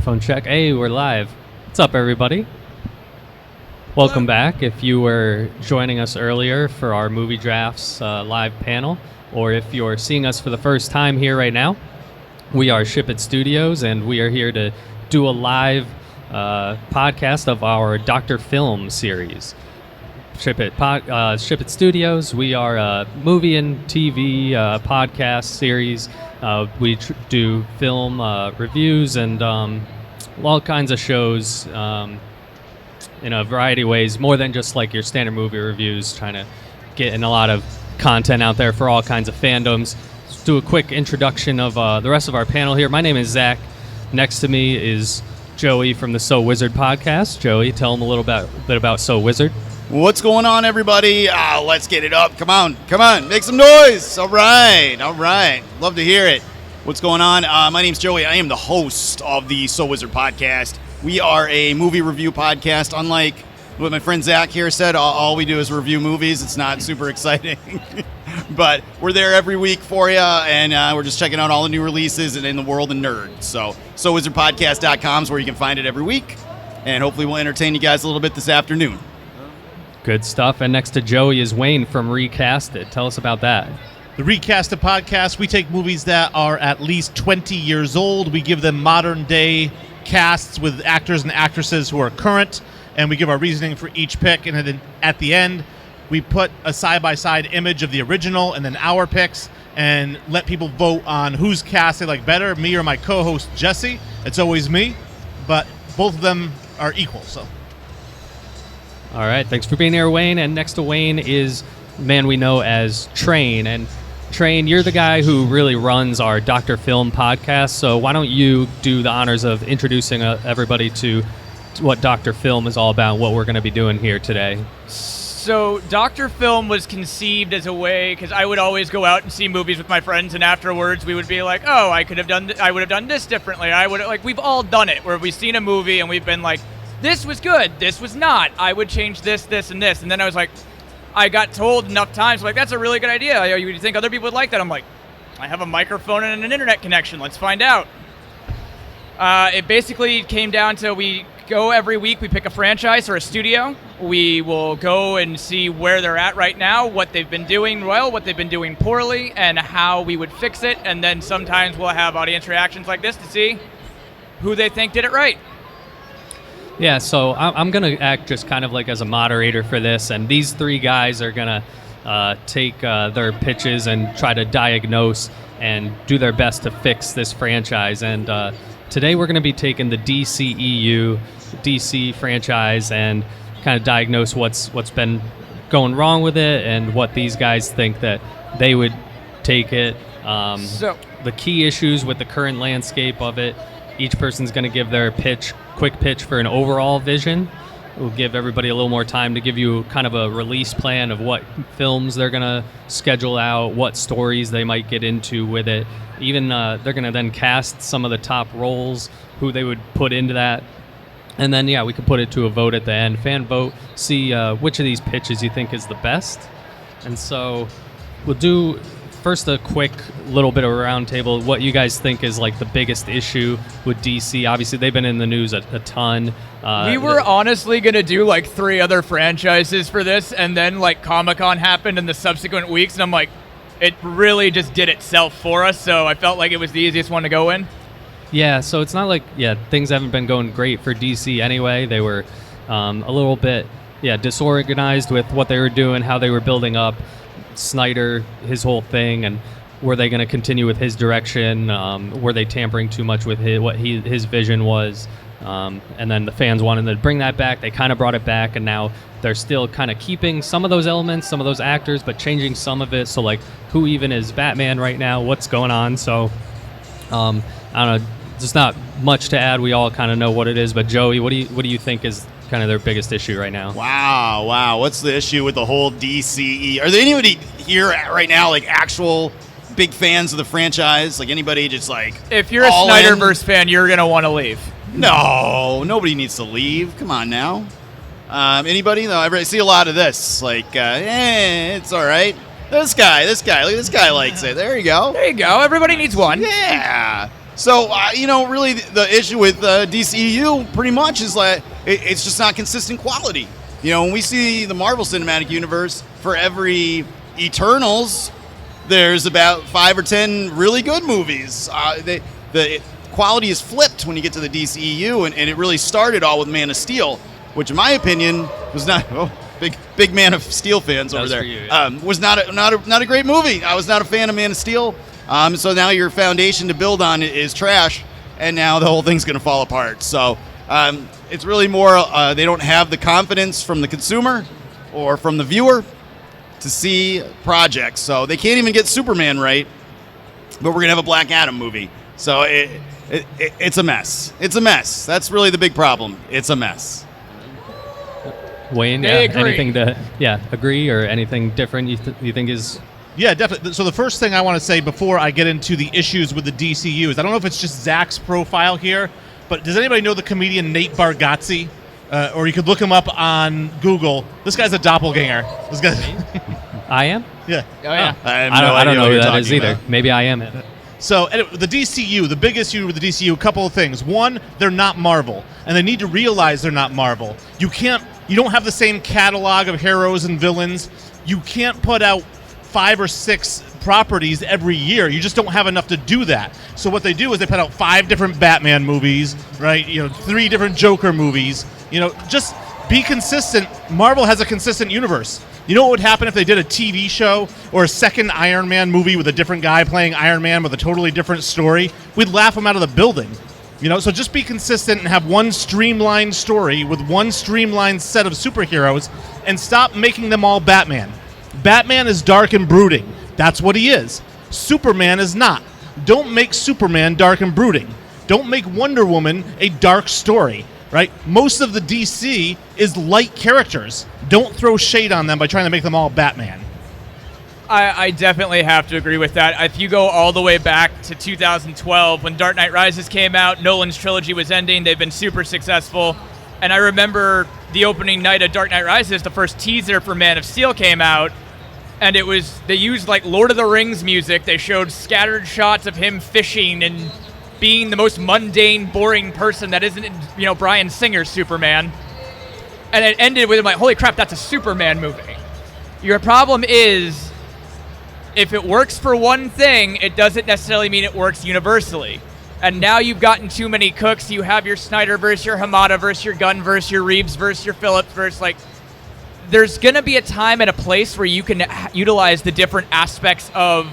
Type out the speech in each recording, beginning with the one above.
Microphone check. Hey, we're live. What's up, everybody? Welcome back. If you were joining us earlier for our Movie Drafts live panel, or if you're seeing us for the first time here right now, we are Ship It Studios, and we are here to do a live podcast of our Dr. Film series. Ship It Studios, we are a movie and TV podcast series. We do film reviews and all kinds of shows in a variety of ways, more than just like your standard movie reviews, trying to get in a lot of content out there for all kinds of fandoms. Let's do a quick introduction of the rest of our panel here. My name is Zach. Next to me is Joey from the So Wizard podcast. Joey, tell them a little bit about So Wizard. What's going on, everybody? Let's get it up. Come on, make some noise. All right. Love to hear it. What's going on? My name's Joey. I am the host of the So Wizard podcast. We are a movie review podcast. Unlike what my friend Zach here said, all we do is review movies. It's not super exciting. But we're there every week for you, and we're just checking out all the new releases and in the world of nerds. So SoWizardPodcast.com is where you can find it every week, and hopefully we'll entertain you guys a little bit this afternoon. Good stuff. And next to Joey is Wayne from Recasted. Tell us about that. The Recasted podcast, we take movies that are at least 20 years old. We give them modern-day casts with actors and actresses who are current, and we give our reasoning for each pick. And then at the end, we put a side-by-side image of the original and then our picks and let people vote on whose cast they like better, me or my co-host, Jesse. It's always me, but both of them are equal, so... All right, thanks for being here, Wayne. And next to Wayne is a man we know as Train. And Train, you're the guy who really runs our Dr. Film podcast, so why don't you do the honors of introducing everybody to what Dr. Film is all about, what we're going to be doing here today. So Dr. Film was conceived as a way, because I would always go out and see movies with my friends, and afterwards we would be like, oh, I would have done this differently. We've all done it, where we've seen a movie and we've been like, this was good, this was not. I would change this, this, and this. And then I was like, I got told enough times, like, that's a really good idea. You think other people would like that? I'm like, I have a microphone and an internet connection. Let's find out. It basically came down to we go every week, we pick a franchise or a studio. We will go and see where they're at right now, what they've been doing well, what they've been doing poorly, and how we would fix it. And then sometimes we'll have audience reactions like this to see who they think did it right. Yeah, so I'm going to act just kind of like as a moderator for this, and these three guys are going to take their pitches and try to diagnose and do their best to fix this franchise. And today we're going to be taking the DCEU, DC franchise, and kind of diagnose what's been going wrong with it and what these guys think that they would take it. The key issues with the current landscape of it. Each person's going to give their quick pitch for an overall vision. We'll give everybody a little more time to give you kind of a release plan of what films they're going to schedule out, what stories they might get into with it. Even they're going to then cast some of the top roles, who they would put into that. And then, we could put it to a vote at the end. Fan vote, see which of these pitches you think is the best. And so we'll do... First, a quick little bit of a roundtable. What you guys think is like the biggest issue with DC? Obviously, they've been in the news a ton. We were honestly going to do like 3 other franchises for this, and then like Comic-Con happened in the subsequent weeks, and I'm like, it really just did itself for us, so I felt like it was the easiest one to go in. Yeah, so it's not like, things haven't been going great for DC anyway. They were a little bit, disorganized with what they were doing, how they were building up Snyder, his whole thing, and were they going to continue with his direction? Were they tampering too much with his vision was? And then the fans wanted to bring that back. They kind of brought it back, and now they're still kind of keeping some of those elements, some of those actors, but changing some of it. So, like, who even is Batman right now? What's going on? So, I don't know. There's not much to add. We all kind of know what it is. But Joey, what do you think is kind of their biggest issue right now? Wow. What's the issue with the whole DCE? Are there anybody here right now, like actual big fans of the franchise? Like anybody just like... If you're a Snyderverse fan, you're going to want to leave. No, nobody needs to leave. Come on now. Anybody? No, I see a lot of this. Like, it's all right. This guy. Look, this guy likes it. There you go. Everybody needs one. Yeah. So, really the issue with DCEU pretty much is like it's just not consistent quality. When we see the Marvel Cinematic Universe, for every Eternals, there's about 5 or 10 really good movies. The quality is flipped when you get to the DCEU, and it really started all with Man of Steel, which in my opinion was not... Oh, big Man of Steel fans over there. For you, yeah. Was not a great movie. I was not a fan of Man of Steel. So now your foundation to build on is trash, and now the whole thing's going to fall apart. So it's really more they don't have the confidence from the consumer or from the viewer to see projects. So they can't even get Superman right, but we're going to have a Black Adam movie. So it's a mess. It's a mess. That's really the big problem. It's a mess. Wayne, They agree. anything to agree or anything different you think is... Yeah, definitely. So the first thing I want to say before I get into the issues with the DCU is I don't know if it's just Zach's profile here, but does anybody know the comedian Nate Bargatze? Or you could look him up on Google. This guy's a doppelganger. This guy. I am? Yeah. Oh yeah. I don't know who that is either. Maybe I am it. So anyway, the DCU, the big issue with the DCU, a couple of things. One, they're not Marvel, and they need to realize they're not Marvel. You don't have the same catalog of heroes and villains. You can't put out 5 or 6 properties every year. You just don't have enough to do that. So what they do is they put out 5 different Batman movies, right? 3 different Joker movies. Just be consistent. Marvel has a consistent universe. You know what would happen if they did a TV show or a second Iron Man movie with a different guy playing Iron Man with a totally different story? We'd laugh them out of the building. So just be consistent and have one streamlined story with one streamlined set of superheroes and stop making them all Batman. Batman is dark and brooding. That's what he is. Superman is not. Don't make Superman dark and brooding. Don't make Wonder Woman a dark story, right? Most of the DC is light characters. Don't throw shade on them by trying to make them all Batman. I definitely have to agree with that. If you go all the way back to 2012 when Dark Knight Rises came out, Nolan's trilogy was ending, they've been super successful. And I remember the opening night of Dark Knight Rises, the first teaser for Man of Steel came out, and they used like Lord of the Rings music. They showed scattered shots of him fishing and being the most mundane, boring person that isn't, Bryan Singer's Superman. And it ended with him like, holy crap, that's a Superman movie. Your problem is, if it works for one thing, it doesn't necessarily mean it works universally. And now you've gotten too many cooks. You have your Snyderverse, your Hamada-verse, your Gunn-verse, your Reeves-verse, your Phillips-verse. Like, there's going to be a time and a place where you can utilize the different aspects of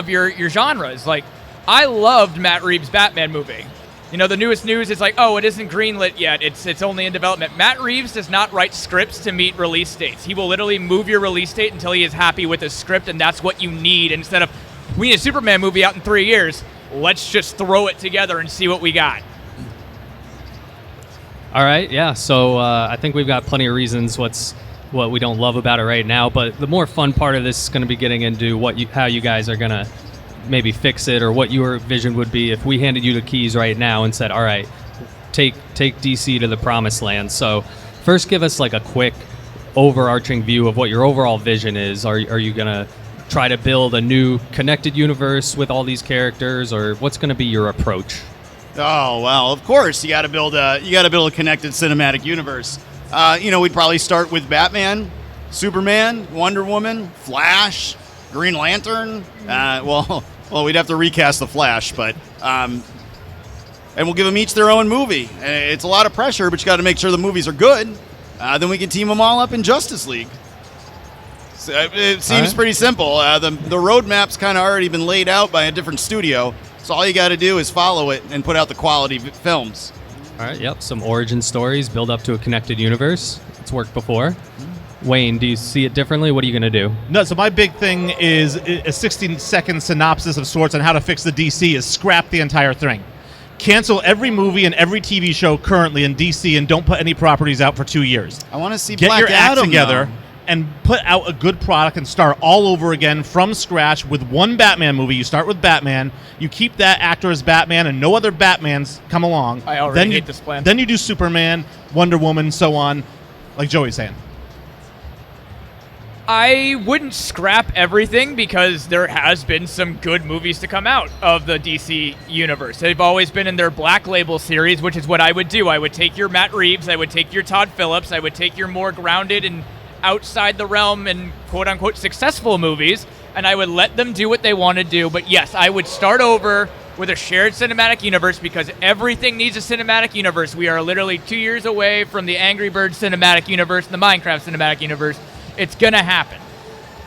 your genres. Like, I loved Matt Reeves' Batman movie. The newest news is like, oh, it isn't greenlit yet. It's only in development. Matt Reeves does not write scripts to meet release dates. He will literally move your release date until he is happy with his script, and that's what you need. Instead of, we need a Superman movie out in 3 years, let's just throw it together and see what we got. All right, yeah. So I think we've got plenty of reasons what we don't love about it right now, but the more fun part of this is going to be getting into how you guys are going to maybe fix it, or what your vision would be if we handed you the keys right now and said, all right, take DC to the promised land. So first, give us like a quick overarching view of what your overall vision is. Are you going to try to build a new connected universe with all these characters, or what's going to be your approach? Oh, well, of course you got to build a connected cinematic universe. We'd probably start with Batman, Superman, Wonder Woman, Flash, Green Lantern. Well, we'd have to recast the Flash, but and we'll give them each their own movie. It's a lot of pressure, but you got to make sure the movies are good. Then we can team them all up in Justice League. So it seems pretty simple. The roadmap's kind of already been laid out by a different studio, so all you got to do is follow it and put out the quality films. All right, yep, some origin stories, build up to a connected universe. It's worked before. Wayne, do you see it differently? What are you going to do? No, so my big thing is a 16-second synopsis of sorts on how to fix the DC is scrap the entire thing. Cancel every movie and every TV show currently in DC and don't put any properties out for 2 years. I want to see Get Black your act Adam together though. And put out a good product and start all over again from scratch with one Batman movie. You start with Batman. You keep that actor as Batman and no other Batmans come along. I already hate this plan. Then you do Superman, Wonder Woman, so on, like Joey's saying. I wouldn't scrap everything because there has been some good movies to come out of the DC universe. They've always been in their Black Label series, which is what I would do. I would take your Matt Reeves, I would take your Todd Phillips, I would take your more grounded and outside the realm and quote-unquote successful movies, and I would let them do what they want to do. But yes, I would start over with a shared cinematic universe because everything needs a cinematic universe. We are literally 2 years away from the Angry Birds cinematic universe and the Minecraft cinematic universe. It's going to happen.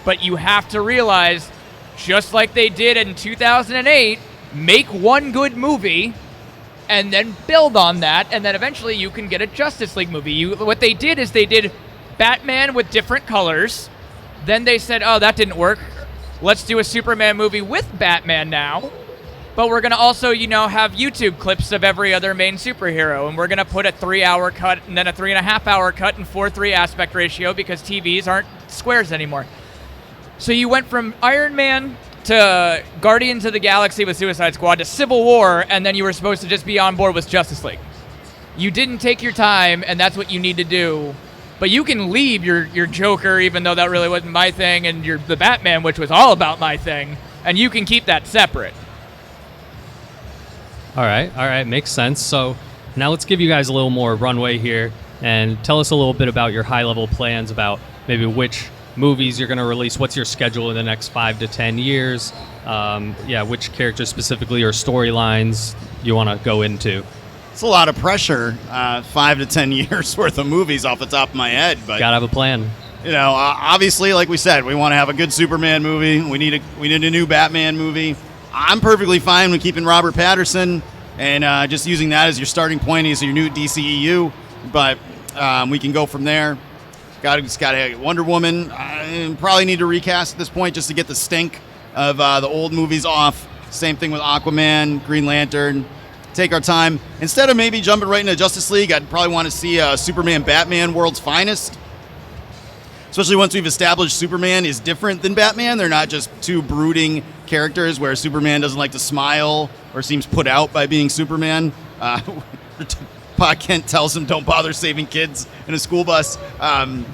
But you have to realize, just like they did in 2008, make one good movie and then build on that, and then eventually you can get a Justice League movie. What they did is they did Batman with different colors. Then they said, oh, that didn't work. Let's do a Superman movie with Batman now. But we're going to also, have YouTube clips of every other main superhero, and we're going to put a 3-hour cut and then a 3.5-hour cut in 4:3 aspect ratio because TVs aren't squares anymore. So you went from Iron Man to Guardians of the Galaxy with Suicide Squad to Civil War, and then you were supposed to just be on board with Justice League. You didn't take your time, and that's what you need to do. But you can leave your Joker, even though that really wasn't my thing, and the Batman, which was all about my thing, and you can keep that separate. All right, makes sense. So now let's give you guys a little more runway here and tell us a little bit about your high-level plans about maybe which movies you're going to release, what's your schedule in the next 5 to 10 years, which characters specifically or storylines you want to go into. It's a lot of pressure, 5 to 10 years worth of movies off the top of my head. But gotta have a plan. Obviously, like we said, we want to have a good Superman movie. We need a new Batman movie. I'm perfectly fine with keeping Robert Pattinson and just using that as your starting point as your new DCEU. But we can go from there. Got a Wonder Woman. I probably need to recast at this point just to get the stink of the old movies off. Same thing with Aquaman, Green Lantern. Take our time. Instead of maybe jumping right into Justice League, I'd probably want to see Superman Batman World's Finest. Especially once we've established Superman is different than Batman. They're not just two brooding characters where Superman doesn't like to smile or seems put out by being Superman. Pa Kent tells him don't bother saving kids in a school bus. I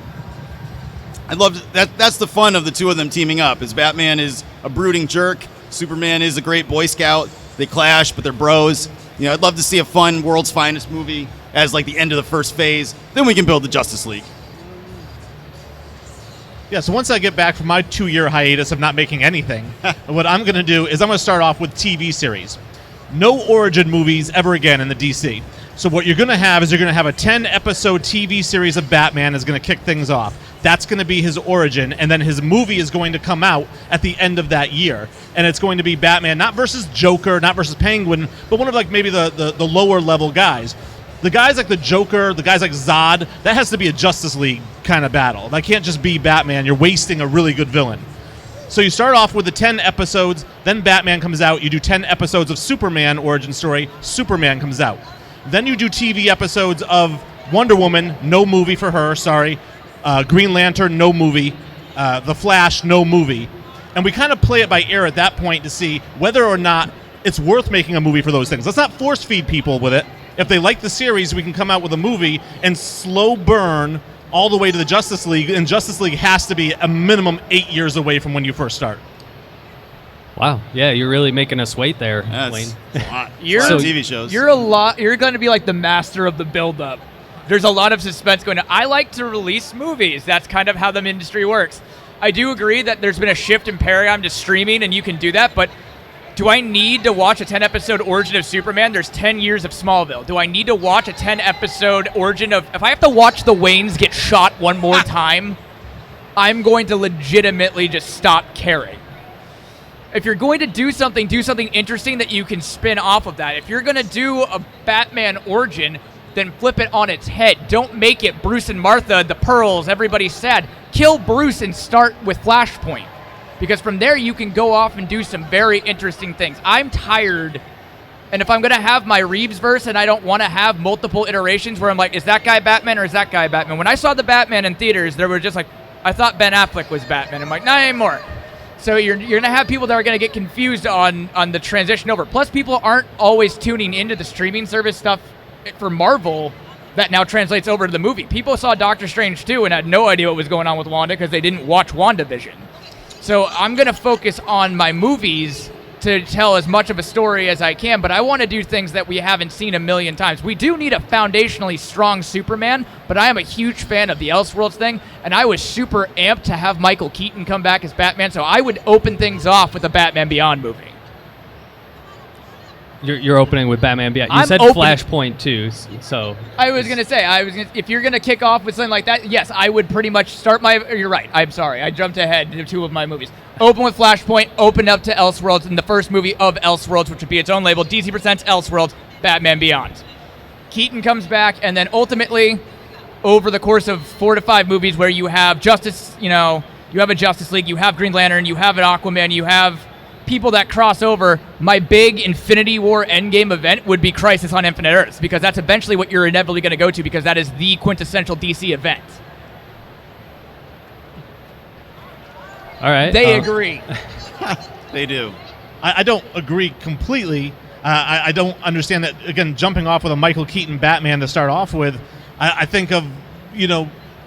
love that. That's the fun of the two of them teaming up. Is Batman is a brooding jerk. Superman is a great Boy Scout. They clash, but they're bros. I'd love to see a fun World's Finest movie as like the end of the first phase. Then we can build the Justice League. Yeah, so once I get back from my 2-year hiatus of not making anything, what I'm going to do is I'm going to start off with TV series. No origin movies ever again in the DC. So what you're going to have is you're going to have a 10-episode TV series of Batman is going to kick things off. That's going to be his origin, and then his movie is going to come out at the end of that year. And it's going to be Batman, not versus Joker, not versus Penguin, but one of like maybe the lower level guys. The guys like the Joker, the guys like Zod, that has to be a Justice League kind of battle. That can't just be Batman. You're wasting a really good villain. So you start off with the 10 episodes, then Batman comes out. You do 10 episodes of Superman origin story, Superman comes out. Then you do TV episodes of Wonder Woman, no movie for her, sorry. Green Lantern, no movie. The Flash, no movie. And we kind of play it by ear at that point to see whether or not it's worth making a movie for those things. Let's not force feed people with it. If they like the series, we can come out with a movie and slow burn all the way to the Justice League. And Justice League has to be a minimum 8 years away from when you first start. Wow. Yeah, you're really making us wait there, That's Wayne. a lot You're- of TV shows. You're going to be like the master of the build-up. There's a lot of suspense going on. I like to release movies. That's kind of how the industry works. I do agree that there's been a shift in paradigm to streaming, and you can do that, but do I need to watch a 10-episode origin of Superman? There's 10 years of Smallville. Do I need to watch a 10-episode origin of... If I have to watch the Waynes get shot one more time, I'm going to legitimately just stop caring. If you're going to do something interesting that you can spin off of that. If you're going to do a Batman origin, then flip it on its head. Don't make it Bruce and Martha, the Pearls, everybody's sad. Kill Bruce and start with Flashpoint. Because from there, you can go off and do some very interesting things. I'm tired, and if I'm going to have my Reeves verse and I don't want to have multiple iterations where I'm like, is that guy Batman or is that guy Batman? When I saw the Batman in theaters, there were just like, I thought Ben Affleck was Batman. I'm like, not anymore. So you're going to have people that are going to get confused on the transition over. Plus, people aren't always tuning into the streaming service stuff for Marvel that now translates over to the movie. People saw Doctor Strange 2 and had no idea what was going on with Wanda because they didn't watch WandaVision. So I'm going to focus on my movies to tell as much of a story as I can, but I want to do things that we haven't seen a million times. We do need a foundationally strong Superman, but I am a huge fan of the Elseworlds thing, and I was super amped to have Michael Keaton come back as Batman, so I would open things off with a Batman Beyond movie. You're opening with Batman Beyond. You said Flashpoint too, so I was gonna say if you're gonna kick off with something like that, yes, I would pretty much start my. You're right. I'm sorry, I jumped ahead to two of my movies. Open with Flashpoint, open up to Elseworlds, and the first movie of Elseworlds, which would be its own label, DC Presents Elseworlds, Batman Beyond. Keaton comes back, and then ultimately, over the course of 4 to 5 movies, where you have Justice, you have a Justice League, you have Green Lantern, you have an Aquaman, you have people that cross over, my big Infinity War Endgame event would be Crisis on Infinite Earths, because that's eventually what you're inevitably going to go to, because that is the quintessential DC event. All right. They agree. They do. I don't agree completely. I don't understand that, again, jumping off with a Michael Keaton Batman to start off with, I think of,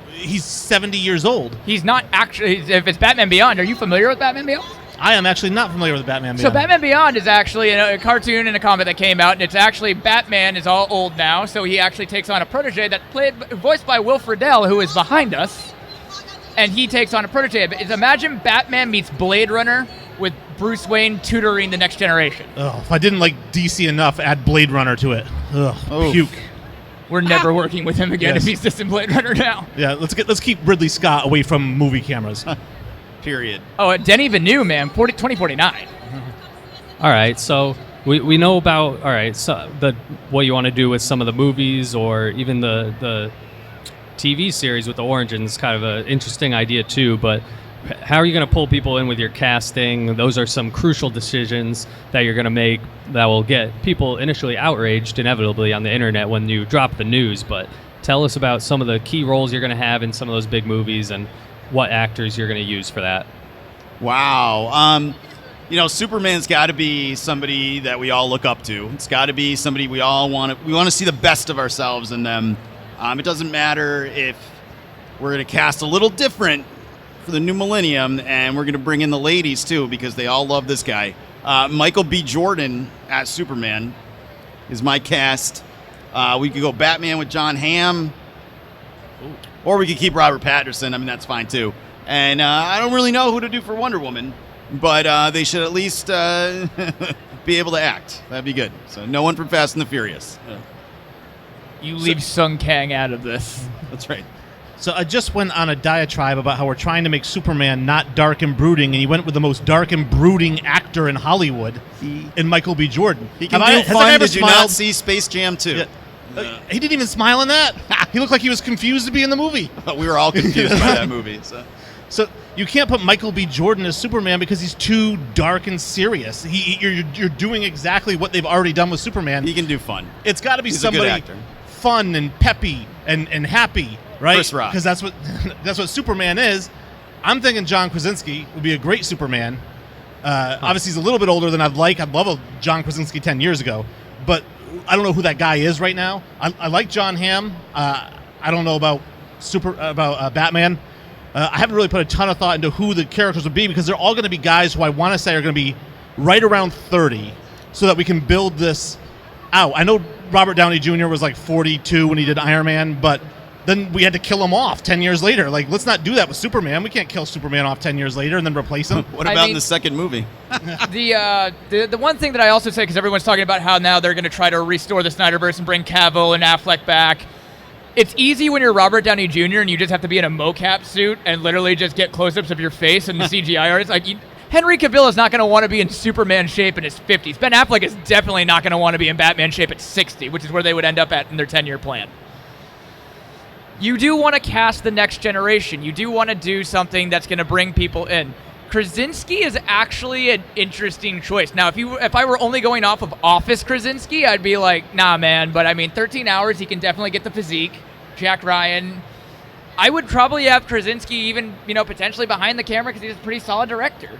he's 70 years old. He's not actually, if it's Batman Beyond, are you familiar with Batman Beyond? I am actually not familiar with Batman Beyond. So Batman Beyond is actually a cartoon and a comic that came out, and it's actually Batman is all old now, so he actually takes on a protege that's voiced by Will Friedle, who is behind us, and he takes on a protege. But imagine Batman meets Blade Runner with Bruce Wayne tutoring the next generation. Oh, if I didn't like DC enough, add Blade Runner to it. Ugh, puke. We're never working with him again Yes. if he's just in Blade Runner now. Yeah, let's keep Ridley Scott away from movie cameras. Period. Oh, Denis Villeneuve, man, 2049. All right, so we know about what you want to do with some of the movies or even the TV series with the Origins. Kind of an interesting idea too, but how are you going to pull people in with your casting? Those are some crucial decisions that you're going to make that will get people initially outraged inevitably on the internet when you drop the news. But tell us about some of the key roles you're going to have in some of those big movies and what actors you're going to use for that. Wow. Superman's got to be somebody that we all look up to. It's got to be somebody we all want to see the best of ourselves in them. It doesn't matter if we're going to cast a little different for the new millennium, and we're going to bring in the ladies too, because they all love this guy. Michael B. Jordan as Superman is my cast. We could go Batman with John Hamm. Or we could keep Robert Pattinson. I mean, that's fine, too. And I don't really know who to do for Wonder Woman, but they should at least be able to act. That'd be good. So no one from Fast and the Furious. You leave Sung Kang out of this. That's right. So I just went on a diatribe about how we're trying to make Superman not dark and brooding, and he went with the most dark and brooding actor in Hollywood, in Michael B. Jordan. He can do fun. Did you not see Space Jam 2? Yeah. He didn't even smile in that. He looked like he was confused to be in the movie. We were all confused by that movie. So you can't put Michael B. Jordan as Superman because he's too dark and serious. You're doing exactly what they've already done with Superman. He can do fun. It's got to be He's somebody a good actor. fun and peppy and happy, right? Chris Rock. Because that's what Superman is. I'm thinking John Krasinski would be a great Superman. Obviously, he's a little bit older than I'd like. I'd love a John Krasinski 10 years ago, but I don't know who that guy is right now. I like John Hamm. I don't know about Batman. I haven't really put a ton of thought into who the characters would be because they're all going to be guys who I want to say are going to be right around 30 so that we can build this out. I know Robert Downey Jr. was like 42 when he did Iron Man, but then we had to kill him off 10 years later. Like, let's not do that with Superman. We can't kill Superman off 10 years later and then replace him. What about in the second movie? The one thing that I also say, because everyone's talking about how now they're going to try to restore the Snyderverse and bring Cavill and Affleck back. It's easy when you're Robert Downey Jr. and you just have to be in a mocap suit and literally just get close-ups of your face and the CGI artists. Like, Henry Cavill is not going to want to be in Superman shape in his 50s. Ben Affleck is definitely not going to want to be in Batman shape at 60, which is where they would end up at in their 10-year plan. You do want to cast the next generation. You do want to do something that's going to bring people in. Krasinski is actually an interesting choice. Now, if I were only going off of Office Krasinski, I'd be like, nah, man. But I mean, 13 hours, he can definitely get the physique. Jack Ryan. I would probably have Krasinski even, potentially behind the camera because he's a pretty solid director.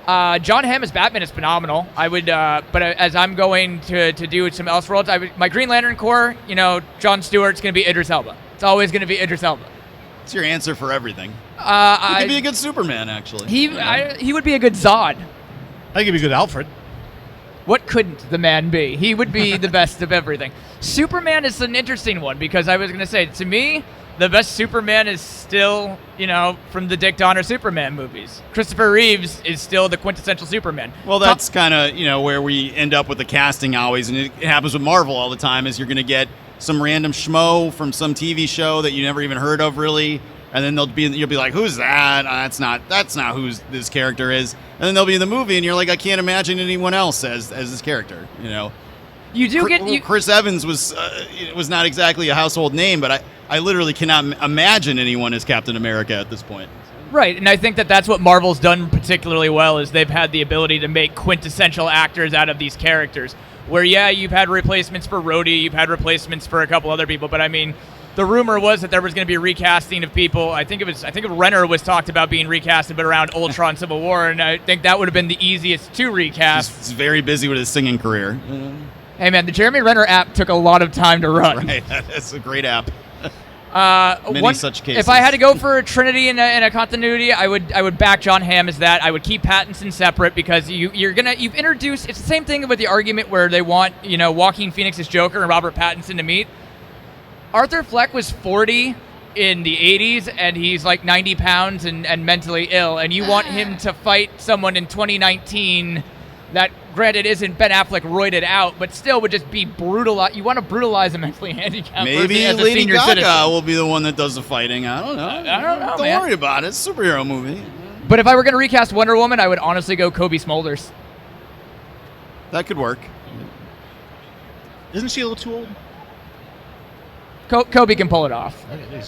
John Hamm as Batman is phenomenal. I would, but as I'm going to do some Elseworlds, my Green Lantern Corps, Jon Stewart's going to be Idris Elba. It's always going to be Idris Elba. It's your answer for everything. He could be a good Superman, actually. He would be a good Zod. I think he'd be a good Alfred. What couldn't the man be? He would be the best of everything. Superman is an interesting one because I was going to say, to me, the best Superman is still, from the Dick Donner Superman movies. Christopher Reeves is still the quintessential Superman. Well, that's kind of, where we end up with the casting always, and it happens with Marvel all the time, is you're going to get some random schmo from some TV show that you never even heard of, really, and then you'll be like, who's that? That's not who this character is. And then they'll be in the movie, and you're like, I can't imagine anyone else as this character, You do Chris Evans was not exactly a household name, but I literally cannot imagine anyone as Captain America at this point. Right, and I think that's what Marvel's done particularly well is they've had the ability to make quintessential actors out of these characters. Where, you've had replacements for Rhodey, you've had replacements for a couple other people, but I mean, the rumor was that there was going to be recasting of people. I think Renner was talked about being recasted, but around Ultron Civil War, and I think that would have been the easiest to recast. He's very busy with his singing career. Hey man, the Jeremy Renner app took a lot of time to run. Right, that's a great app. Such cases. If I had to go for a trinity in a continuity, I would back John Hamm as that. I would keep Pattinson separate because you've introduced. It's the same thing with the argument where they want Joaquin Phoenix's Joker and Robert Pattinson to meet. Arthur Fleck was 40 in the 80s and he's like 90 pounds and mentally ill, and you want him to fight someone in 2019 that, granted, isn't Ben Affleck roided out, but still would just be brutalized. You want to brutalize a mentally handicapped person as a Lady senior Gaga citizen. will be the one that does the fighting. I don't know. Don't worry about it. It's a superhero movie. But if I were going to recast Wonder Woman, I would honestly go Kobe Smulders. That could work. Isn't she a little too old? Kobe can pull it off. Okay,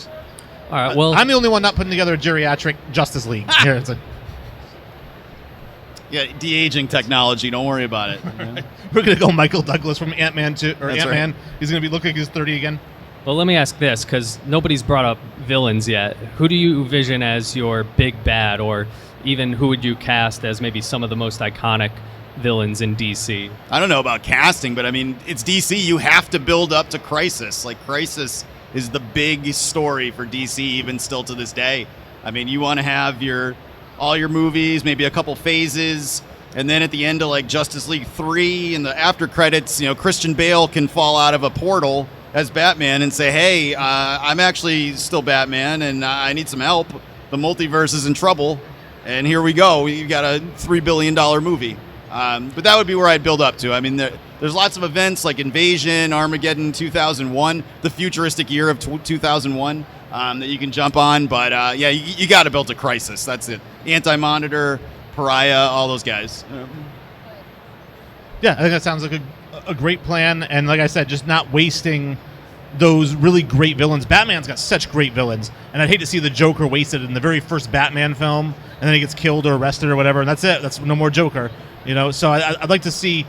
All right, well, I'm the only one not putting together a geriatric Justice League. Here, it's a... Yeah, de-aging technology. Don't worry about it. We're going to go Michael Douglas from Ant-Man That's Ant-Man. right. He's going to be looking like he's 30 again. well, let me ask this, because nobody's brought up villains yet. Who do you envision as your big bad, or even who would you cast as maybe some of the most iconic villains in DC? I don't know about casting, but I mean, it's DC. You have to build up to Crisis. Like, Crisis is the big story for DC, even still to this day. I mean, you want to have all your movies, maybe a couple phases, and then at the end of like Justice League 3 and the after credits, Christian Bale can fall out of a portal as Batman and say, hey, I'm actually still Batman and I need some help. The multiverse is in trouble, and here we go. You've got a $3 billion movie. But that would be where I'd build up to. I mean, there's lots of events like Invasion, Armageddon 2001, the futuristic year of 2001. That you can jump on, but you got to build a Crisis. That's it. Anti-Monitor, Pariah, all those guys. Yeah, I think that sounds like a great plan, and like I said, just not wasting those really great villains. Batman's got such great villains, and I'd hate to see the Joker wasted in the very first Batman film, and then he gets killed or arrested or whatever, and that's it. That's no more Joker. So I'd like to see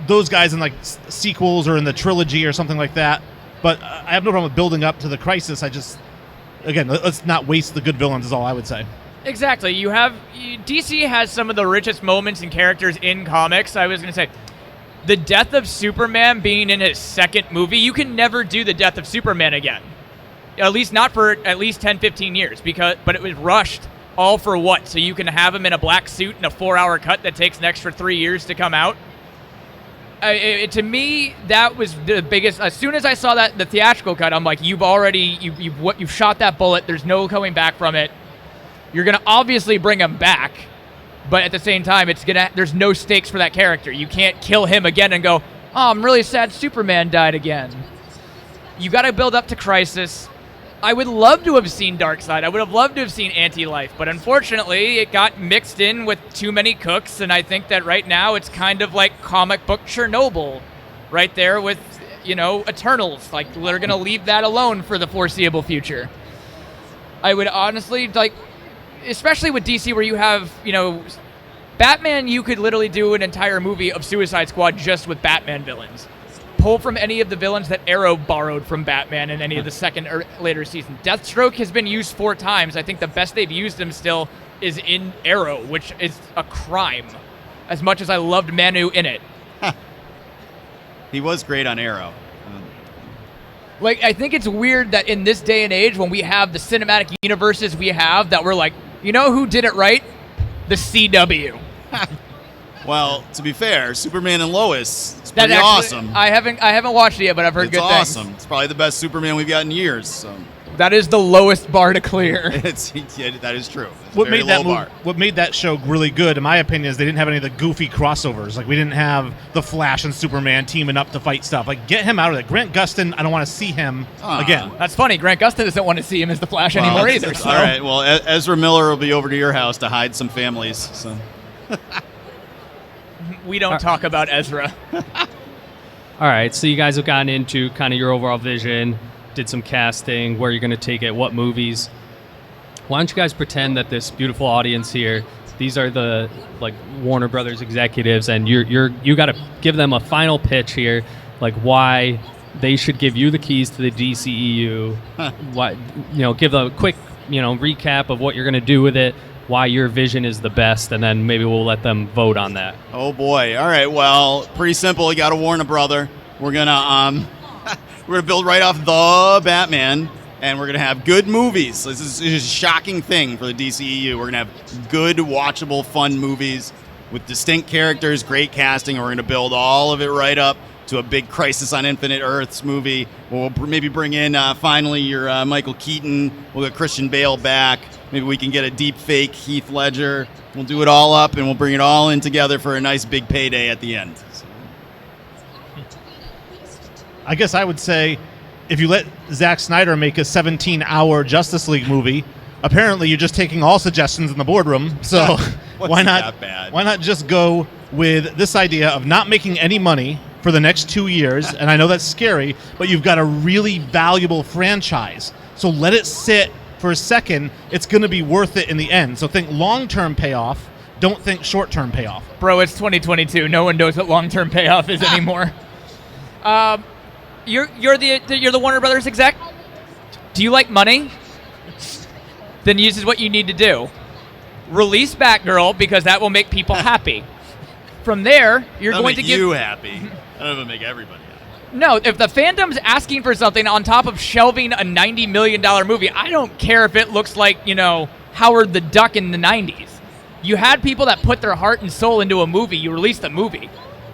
those guys in like sequels or in the trilogy or something like that. But I have no problem with building up to the Crisis. Again, let's not waste the good villains is all I would say. Exactly. DC has some of the richest moments and characters in comics. I was going to say, the death of Superman being in his second movie, you can never do the death of Superman again. At least not for at least 10, 15 years. But it was rushed all for what? So you can have him in a black suit in a 4-hour cut that takes an extra 3 years to come out? To me, that was the biggest. As soon as I saw the theatrical cut, I'm like, you've shot that bullet. There's no coming back from it. You're gonna obviously bring him back, but at the same time, there's no stakes for that character. You can't kill him again and go, oh, I'm really sad Superman died again. You got to build up to Crisis. I would love to have seen Darkseid. I would have loved to have seen Anti-Life, but unfortunately, it got mixed in with too many cooks, and I think that right now it's kind of like comic book Chernobyl, right there with, Eternals. Like, they're going to leave that alone for the foreseeable future. I would honestly, especially with DC where you have, Batman, you could literally do an entire movie of Suicide Squad just with Batman villains. pull from any of the villains that Arrow borrowed from Batman in any of the second or later seasons. Deathstroke has been used 4 times. I think the best they've used him still is in Arrow, which is a crime, as much as I loved Manu in it. He was great on Arrow. Like, I think it's weird that in this day and age, when we have the cinematic universes we have, that we're like, you know who did it right? The CW. Well, to be fair, Superman and Lois, it's That pretty actually, awesome. I haven't watched it yet, but I've heard It's good awesome. things. It's probably the best Superman we've got in years. So That is the lowest bar to clear. that is true. It's a What very made that low bar. what made that show really good, in my opinion, is they didn't have any of the goofy crossovers. Like, we didn't have the Flash and Superman teaming up to fight stuff. Like, get him out of it. Grant Gustin, I don't want to see him again. That's funny. Grant Gustin doesn't want to see him as the Flash anymore either. So. All right. Well, Ezra Miller will be over to your house to hide some families. So. We don't talk about Ezra. All right, so you guys have gotten into kind of your overall vision, did some casting, where you're going to take it, what movies. Why don't you guys pretend that this beautiful audience here, these are the like Warner Brothers executives, and you got to give them a final pitch here, like why they should give you the keys to the DCEU. Why, give them a quick, recap of what you're going to do with it, why your vision is the best, and then maybe we'll let them vote on that. Oh boy! All right. Well, pretty simple. You got to warn a brother. We're gonna build right off the Batman, and we're gonna have good movies. This is a shocking thing for the DCEU. We're gonna have good, watchable, fun movies with distinct characters, great casting. And we're gonna build all of it right up to a big Crisis on Infinite Earths movie. We'll maybe bring in finally your Michael Keaton. We'll get Christian Bale back. Maybe we can get a deep fake Heath Ledger. We'll do it all up, and we'll bring it all in together for a nice big payday at the end. So. I guess I would say, if you let Zack Snyder make a 17-hour Justice League movie, apparently you're just taking all suggestions in the boardroom. So why not? That bad? Why not just go with this idea of not making any money for the next 2 years? And I know that's scary, but you've got a really valuable franchise. So let it sit for a second. It's going to be worth it in the end. So think long-term payoff. Don't think short-term payoff. Bro, it's 2022. No one knows what long-term payoff is anymore. You're the Warner Brothers exec. Do you like money? Then this is what you need to do. Release Batgirl, because that will make people happy. From there, you're That'll going make to give you happy. That'll make everybody happy. No, if the fandom's asking for something on top of shelving a $90 million movie, I don't care if it looks like, Howard the Duck in the 90s. You had people that put their heart and soul into a movie. You released the movie.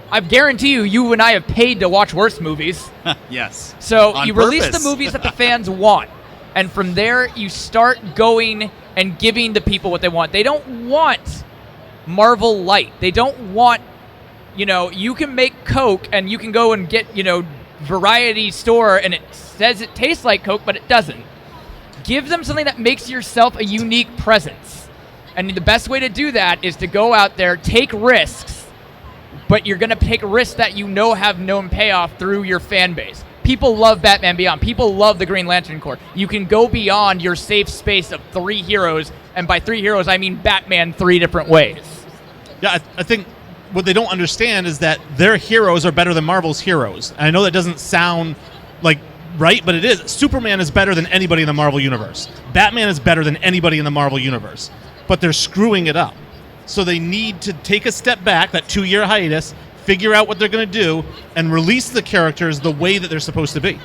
I guarantee you and I have paid to watch worse movies. Yes. So On you release purpose. the movies that the fans want. And from there, you start going and giving the people what they want. They don't want Marvel Light. They don't want, you can make Coke and you can go and get, variety store and it says it tastes like Coke, but it doesn't. Give them something that makes yourself a unique presence. And the best way to do that is to go out there, take risks, but you're going to take risks that have known payoff through your fan base. People love Batman Beyond. People love the Green Lantern Corps. You can go beyond your safe space of 3 heroes, and by 3 heroes, I mean Batman 3 different ways. Yeah, I think what they don't understand is that their heroes are better than Marvel's heroes. And I know that doesn't sound like right, but it is. Superman is better than anybody in the Marvel Universe. Batman is better than anybody in the Marvel Universe. But they're screwing it up. So they need to take a step back, that 2-year hiatus, figure out what they're going to do, and release the characters the way that they're supposed to be.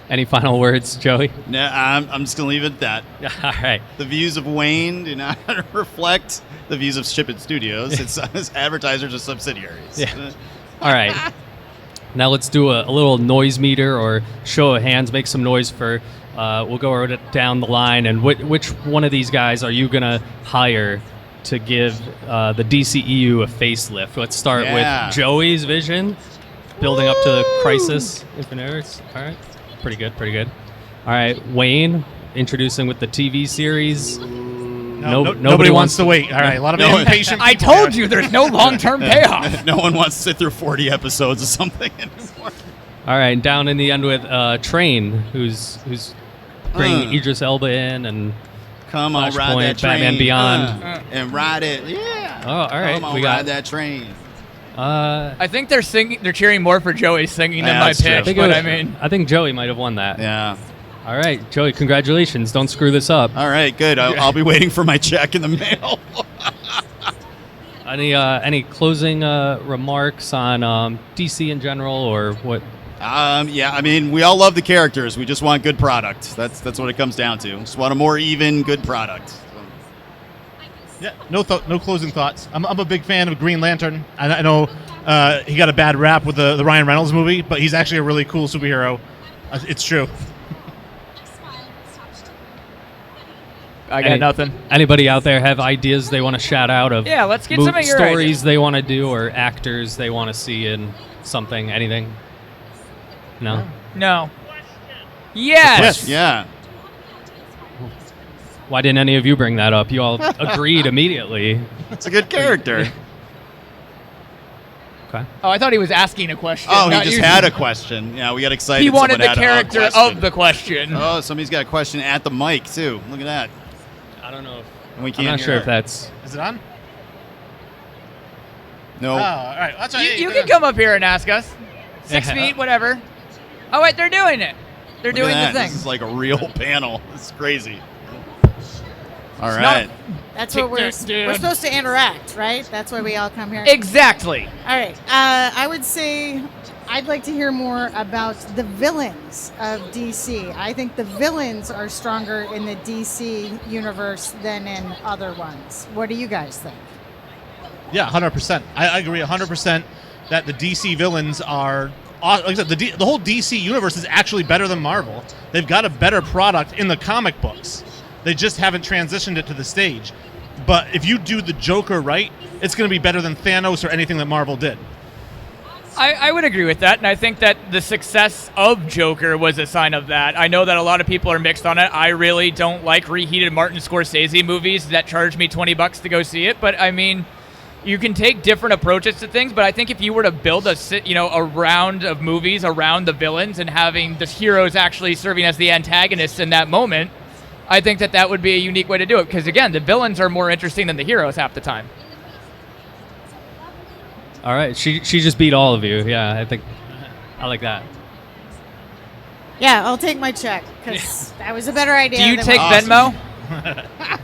Any final words, Joey? No, I'm just going to leave it at that. All right. The views of Wayne do not reflect the views of Ship It Studios. It's advertisers or subsidiaries. Yeah. All right. Now let's do a little noise meter or show of hands. Make some noise for. We'll go down the line. And which one of these guys are you gonna hire to give the DCEU a facelift? Let's start with Joey's vision, building up to the Crisis Infinite Earths. All right. Pretty good. All right, Wayne, introducing with the TV series. Nobody wants to wait. All right, a lot of impatient people. I told you there's no long-term payoff. No one wants to sit through 40 episodes of something anymore. All right, down in the end with Train, who's bringing Idris Elba in and come on, ride Flashpoint, that train. Batman Beyond. And ride it. Yeah. Oh, all right. Come on, We ride got that train. I think they're cheering more for Joey's singing than Yeah, my that's true. pitch. But I mean, I think Joey might have won that. Yeah. All right, Joey, congratulations. Don't screw this up. All right, good. I'll be waiting for my check in the mail. Any closing remarks on DC in general, or what? Yeah, I mean, we all love the characters. We just want good product. That's what it comes down to. Just want a more even, good product. So. Yeah, no closing thoughts. I'm a big fan of Green Lantern. I know he got a bad rap with the Ryan Reynolds movie, but he's actually a really cool superhero. It's true. I got nothing. Anybody out there have ideas they want to shout out of? Yeah, let's get some of your stories ideas. they want to do or actors they want to see in something, anything? No? No. Yes. Yeah. Why didn't any of you bring that up? You all agreed immediately. It's a good character. Okay. Oh, I thought he was asking a question. Oh, he not just you. had a question. Yeah, we got excited. He wanted Someone the had a character question. of the question. Oh, somebody's got a question at the mic, too. Look at that. I don't know. And we I'm can't not hear sure her. if that's... Is it on? No. Oh, all right. That's right. You can come up here and ask us. 6 feet, whatever. Oh, wait, they're doing it. They're Look at doing that. the thing. This is like a real panel. This is crazy. All It's right. That's what we're Dude. supposed to interact, right? That's why we all come here. Exactly. All right. I would say I'd like to hear more about the villains of DC. I think the villains are stronger in the DC universe than in other ones. What do you guys think? Yeah, 100%. I agree 100% that the DC villains are, like I said, the whole DC universe is actually better than Marvel. They've got a better product in the comic books. They just haven't transitioned it to the stage. But if you do the Joker right, it's going to be better than Thanos or anything that Marvel did. I would agree with that, and I think that the success of Joker was a sign of that. I know that a lot of people are mixed on it. I really don't like reheated Martin Scorsese movies that charge me $20 to go see it, but I mean, you can take different approaches to things, but I think if you were to build a round of movies around the villains and having the heroes actually serving as the antagonists in that moment, I think that would be a unique way to do it, because again, the villains are more interesting than the heroes half the time. All right. She just beat all of you. Yeah, I think I like that. Yeah, I'll take my check because that was a better idea. Do you than take what- Awesome. Venmo?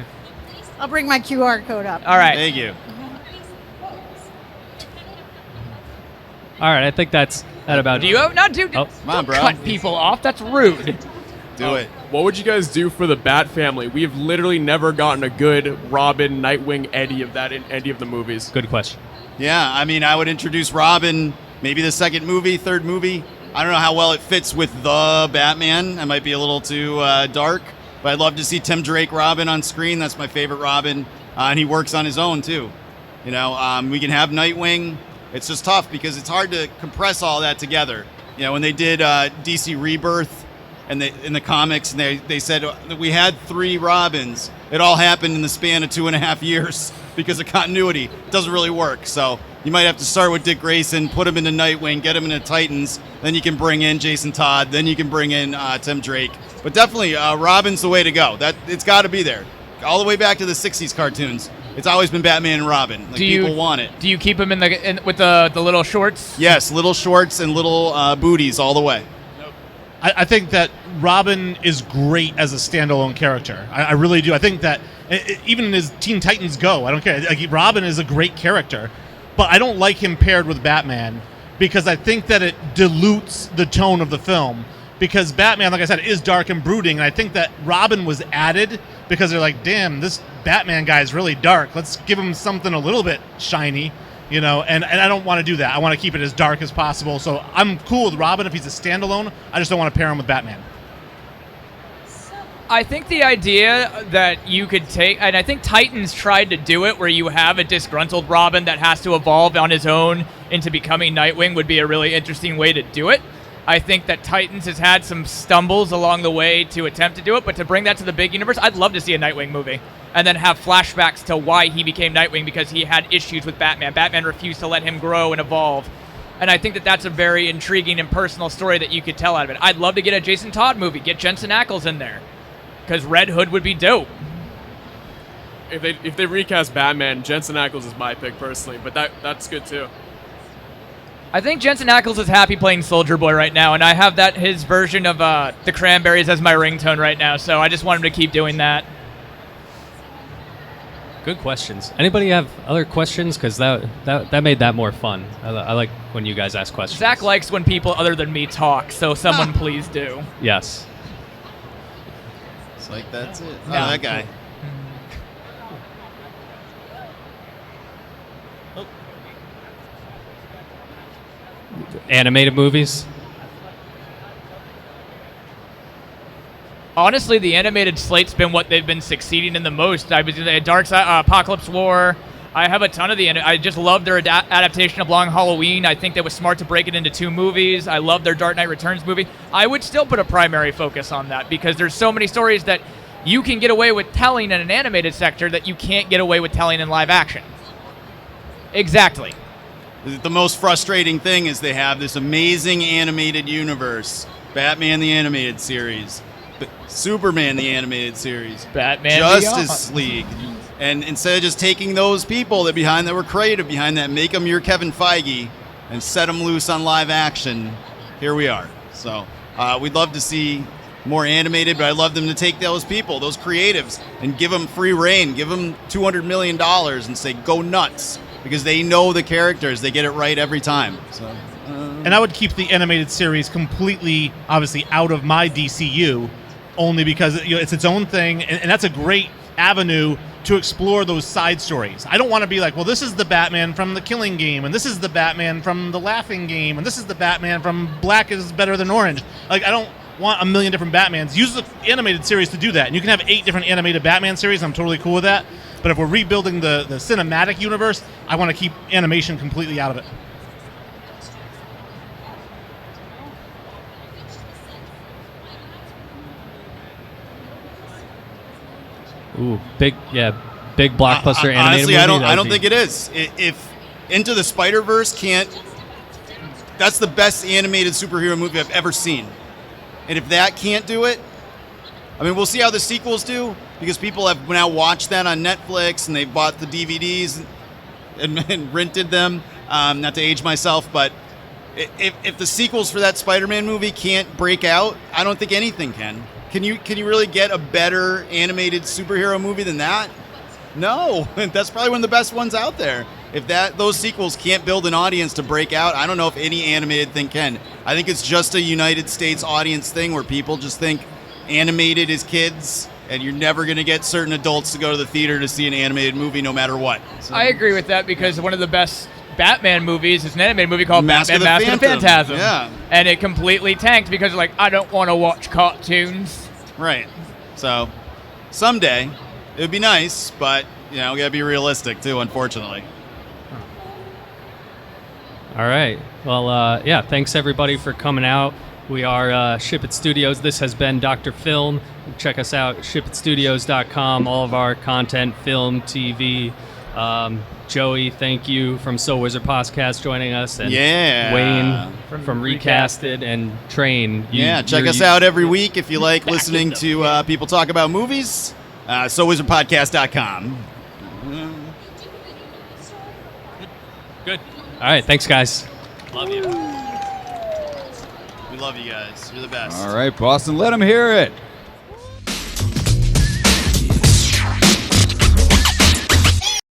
I'll bring my QR code up. All right. Thank you. All right. I think that's that about. Do you have not do? Oh. Come on, Don't bro. cut people off. That's rude. Do it. What would you guys do for the Bat family? We've literally never gotten a good Robin, Nightwing, Eddie of that in any of the movies. Good question. Yeah, I mean, I would introduce Robin, maybe the second movie, third movie. I don't know how well it fits with the Batman. That might be a little too dark, but I'd love to see Tim Drake Robin on screen. That's my favorite Robin, and he works on his own too. You know, we can have Nightwing. It's just tough because it's hard to compress all that together. You know, when they did DC Rebirth and in the comics, and they said that we had 3 Robins. It all happened in the span of 2.5 years because of continuity. It doesn't really work. So you might have to start with Dick Grayson, put him into Nightwing, get him into Titans, then you can bring in Jason Todd, then you can bring in Tim Drake. But definitely, Robin's the way to go. That it's got to be there. All the way back to the 60s cartoons. It's always been Batman and Robin. Like, people want it. Do you keep him with the little shorts? Yes, little shorts and little booties all the way. I think that Robin is great as a standalone character. I really do. I think that even in his Teen Titans Go, I don't care. Like, Robin is a great character, but I don't like him paired with Batman because I think that it dilutes the tone of the film. Because Batman, like I said, is dark and brooding, and I think that Robin was added because they're like, damn, this Batman guy is really dark. Let's give him something a little bit shiny. You know, and I don't want to do that. I want to keep it as dark as possible. So I'm cool with Robin if he's a standalone. I just don't want to pair him with Batman. I think the idea that you could take, and I think Titans tried to do it, where you have a disgruntled Robin that has to evolve on his own into becoming Nightwing, would be a really interesting way to do it. I think that Titans has had some stumbles along the way to attempt to do it, but to bring that to the big universe, I'd love to see a Nightwing movie. And then have flashbacks to why he became Nightwing, because he had issues with Batman. Batman refused to let him grow and evolve. And I think that that's a very intriguing and personal story that you could tell out of it. I'd love to get a Jason Todd movie, get Jensen Ackles in there, because Red Hood would be dope. if they recast Batman, Jensen Ackles is my pick personally, but that's good too. I think Jensen Ackles is happy playing Soldier Boy right now, and I have his version of the Cranberries as my ringtone right now, so I just want him to keep doing that. Good questions. Anybody have other questions? Because that made that more fun. I like when you guys ask questions. Zach likes when people other than me talk, so someone please do. Yes. It's like, that's it. Oh, Yeah. that guy. Animated movies. Honestly, the animated slate's been what they've been succeeding in the most. I was in the Dark Side, Apocalypse War. I have a ton of I just love their adaptation of Long Halloween. I think that was smart to break it into 2 movies. I love their Dark Knight Returns movie. I would still put a primary focus on that because there's so many stories that you can get away with telling in an animated sector that you can't get away with telling in live action. Exactly. The most frustrating thing is they have this amazing animated universe. Batman the Animated Series. Superman the Animated Series. Batman Justice Beyond. League. And instead of just taking those people that were creative behind that, make them your Kevin Feige and set them loose on live action, here we are. So we'd love to see more animated, but I'd love them to take those people, those creatives, and give them free reign. Give them $200 million and say, go nuts. Because they know the characters. They get it right every time. So, And I would keep the animated series completely, obviously, out of my DCU, only because it's its own thing, and that's a great avenue to explore those side stories. I don't want to be like, well, this is the Batman from The Killing Game, and this is the Batman from The Laughing Game, and this is the Batman from Black is Better Than Orange. Like, I don't want a million different Batmans. Use the animated series to do that, and you can have 8 different animated Batman series. I'm totally cool with that. But if we're rebuilding the cinematic universe, I want to keep animation completely out of it. Ooh, big blockbuster animated honestly, movie. I don't think it is. If Into the Spider-Verse that's the best animated superhero movie I've ever seen. And if that can't do it, I mean, we'll see how the sequels do, because people have now watched that on Netflix and they've bought the DVDs and rented them. Not to age myself, but if the sequels for that Spider-Man movie can't break out, I don't think anything can. Can you really get a better animated superhero movie than that? No, that's probably one of the best ones out there. If those sequels can't build an audience to break out, I don't know if any animated thing can. I think it's just a United States audience thing where people just think animated is kids, and you're never going to get certain adults to go to the theater to see an animated movie no matter what. So, I agree with that because one of the best Batman movies is an animated movie called Mask Batman of the Mask of the Phantom. Phantasm. Yeah. And it completely tanked because I don't want to watch cartoons. Right. So someday it would be nice, but we got to be realistic too, unfortunately. All right. Well, thanks everybody for coming out. We are Ship It Studios. This has been Dr. Film. Check us out, shipitstudios.com. All of our content, film, TV. Joey, thank you from So Wizard Podcast joining us. And Wayne from Recasted and Train. Check us out every week if you like listening to people talk about movies. SoWizardPodcast.com. Good. All right. Thanks, guys. Love you. We love you guys. You're the best. All right, Boston, let them hear it.